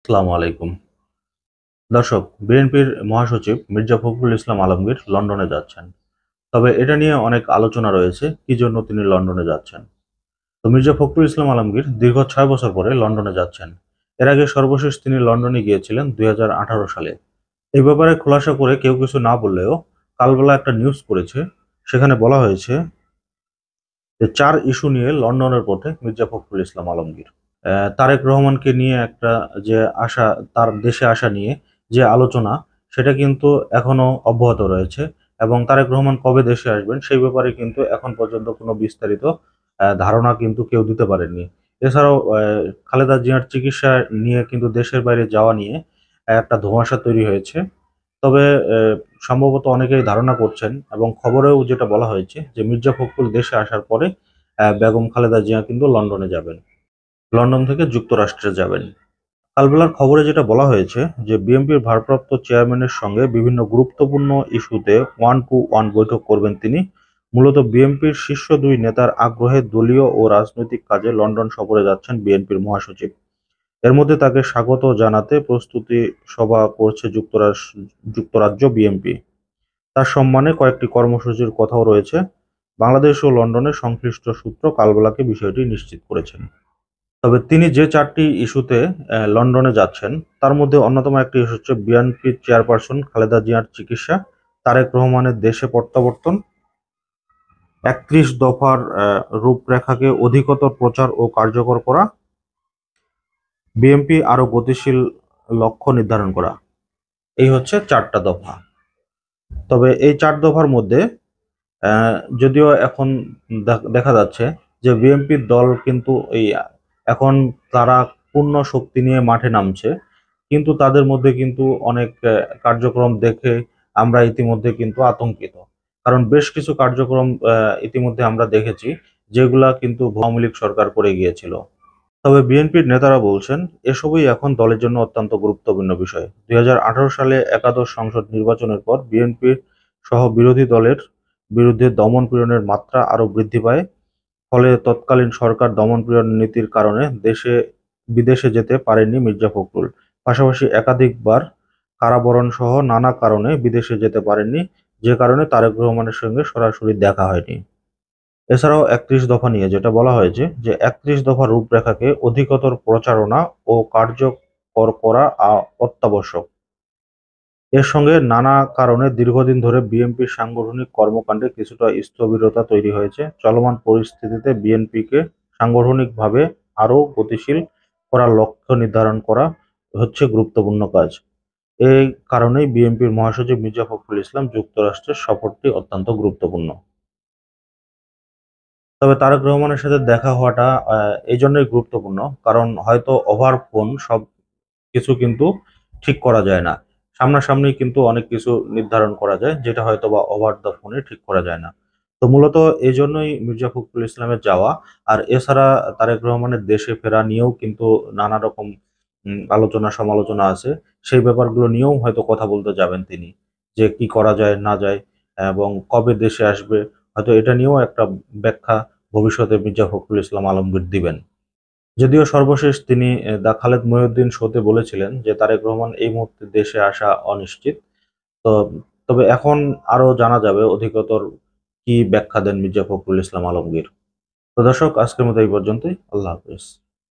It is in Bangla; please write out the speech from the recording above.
আসসালামু আলাইকুম। দর্শক, বিএনপির মহাসচিব মির্জা ফখরুল ইসলাম আলমগীর লন্ডনে যাচ্ছেন। তবে এটা নিয়ে অনেক আলোচনা রয়েছে কি জন্য তিনি লন্ডনে যাচ্ছেন। তো মির্জা ফখরুল ইসলাম আলমগীর দীর্ঘ 6 বছর পরে লন্ডনে যাচ্ছেন। এর আগে সর্বশেষ তিনি লন্ডনে গিয়েছিলেন 2018 সালে। এই ব্যাপারে খোলাসা করে কেউ কিছু না বললেও কালবেলা একটা নিউজ করেছে। সেখানে বলা হয়েছে যে 4 ইস্যু নিয়ে লন্ডনের পথে মির্জা ফখরুল ইসলাম আলমগীর। তারেক রহমানকে নিয়ে একটা যে আশা, তার দেশে আসা নিয়ে যে আলোচনা, সেটা কিন্তু এখনো অব্যাহত রয়েছে এবং তারেক রহমান কবে দেশে আসবেন সেই ব্যাপারে কিন্তু এখন পর্যন্ত কোনো বিস্তারিত ধারণা কিন্তু কেউ দিতে পারেননি। এছাড়াও খালেদা জিয়ার চিকিৎসা নিয়ে কিন্তু দেশের বাইরে যাওয়া নিয়ে একটা ধোঁয়াশা তৈরি হয়েছে। তবে সম্ভবত অনেকেই ধারণা করছেন এবং খবরেও যেটা বলা হয়েছে যে মির্জা ফখরুল দেশে আসার পরে বেগম খালেদা জিয়া কিন্তু লন্ডনে যাবেন। লন্ডন থেকে যুক্তরাষ্ট্রে যাবেন। কালবেলার খবরে যেটা বলা হয়েছে যে বিএনপির ভারপ্রাপ্ত চেয়ারম্যানের সঙ্গে বিভিন্ন গুরুত্বপূর্ণ ইস্যুতে ওয়ান টু ওয়ান বৈঠক করবেন তিনি। মূলত বিএনপির শীর্ষ দুই নেতার আগ্রহে দলীয় ও রাজনৈতিক কাজে লন্ডন সফরে যাচ্ছেন বিএনপির মহাসচিব। এর মধ্যে তাকে স্বাগত জানাতে প্রস্তুতি সভা করছে যুক্তরাজ্য বিএনপি। তার সম্মানে কয়েকটি কর্মসূচির কথাও রয়েছে। বাংলাদেশ ও লন্ডনের সংশ্লিষ্ট সূত্র কালবেলাকে বিষয়টি নিশ্চিত করেছেন। তবে তিনি যে ৪টি ইস্যুতে লন্ডনে যাচ্ছেন, তার মধ্যে অন্যতম একটি ইস্যু হচ্ছে বিএনপির চেয়ারপারসন খালেদা জিয়ার চিকিৎসা, তারেক রহমানের দেশে প্রত্যাবর্তন, ৩১ দফার রূপরেখাকে অধিকতর প্রচার ও কার্যকর করা, বিএনপি আরও গতিশীল লক্ষ্য নির্ধারণ করা। এই হচ্ছে ৪টা দফা। তবে এই ৪ দফার মধ্যে যদিও এখন দেখা যাচ্ছে যে বিএনপির দল কিন্তু এখন তারা পূর্ণ শক্তি নিয়ে মাঠে নামছে, কিন্তু তাদের মধ্যে কিন্তু অনেক কার্যক্রম দেখে আমরা ইতিমধ্যে কিন্তু আতঙ্কিত। কারণ বেশ কিছু কার্যক্রম ইতিমধ্যে আমরা দেখেছি যেগুলা কিন্তু আওয়ামী লীগ সরকার করে গিয়েছিল। তবে বিএনপির নেতারা বলছেন এসবই এখন দলের জন্য অত্যন্ত গুরুত্বপূর্ণ বিষয়। 2018 সালে একাদশ সংসদ নির্বাচনের পর বিএনপির সহ বিরোধী দলের বিরুদ্ধে দমন-পীড়নের মাত্রা আরও বৃদ্ধি পায়। ফলে তৎকালীন সরকার দমন-পীড়ন নীতির কারণে বিদেশে যেতে পারেননি মির্জা ফখরুল। পাশাপাশি একাধিকবার কারাবরণসহ নানা কারণে বিদেশে যেতে পারেননি, যে কারণে তারেক রহমানের সঙ্গে সরাসরি দেখা হয়নি। এছাড়াও ৩১ দফা নিয়ে যেটা বলা হয়েছে যে ৩১ দফার রূপরেখাকে অধিকতর প্রচারণা ও কার্যকর করা অত্যাবশ্যক। এর সঙ্গে নানা কারণে দীর্ঘদিন ধরে বিএনপির সাংগঠনিক কর্মকাণ্ডে কিছুটা স্থবিরতা তৈরি হয়েছে। চলমান পরিস্থিতিতে বিএনপিকে সাংগঠনিকভাবে আরও গতিশীল করার লক্ষ্য নির্ধারণ করা হচ্ছে গুরুত্বপূর্ণ কাজ। এই কারণেই বিএনপির মহাসচিব মির্জা ফখরুল ইসলাম যুক্তরাষ্ট্রের সফরটি অত্যন্ত গুরুত্বপূর্ণ। তবে তারেক রহমানের সাথে দেখা হওয়াটা এইজন্যই গুরুত্বপূর্ণ, কারণ হয়তো ওভার ফোন সবকিছু কিন্তু ঠিক করা যায় না। সামনাসামনি কিন্তু অনেক কিছু নির্ধারণ করা যায়, যেটা হয়তোবা ওভার দ্য ফোনে ঠিক করা যায় না। তো মূলত এজন্যই মির্জা ফখরুল ইসলামের যাওয়া। আর এছাড়া তারেক রহমানের দেশে ফেরা নিয়েও কিন্তু নানা রকম আলোচনা সমালোচনা আছে। সেই ব্যাপারগুলো নিয়েও হয়তো কথা বলতে যাবেন তিনি। যে কি করা যায় না যায় এবং কবে দেশে আসবে, হয়তো এটা নিয়েও একটা ব্যাখ্যা ভবিষ্যতে মির্জা ফখরুল ইসলাম আলমগীর দিবেন। যদিও সর্বশেষ তিনি দ্য খালেদ মহিউদ্দিন শোতে বলেছিলেন যে তারেক রহমান এই মুহূর্তে দেশে আসা অনিশ্চিত। তো তবে এখন আরো জানা যাবে অধিকতর কি ব্যাখ্যা দেন মির্জা ফখরুল ইসলাম আলমগীর। তো দর্শক, আজকের মতো এই পর্যন্তই। আল্লাহ হাফেজ।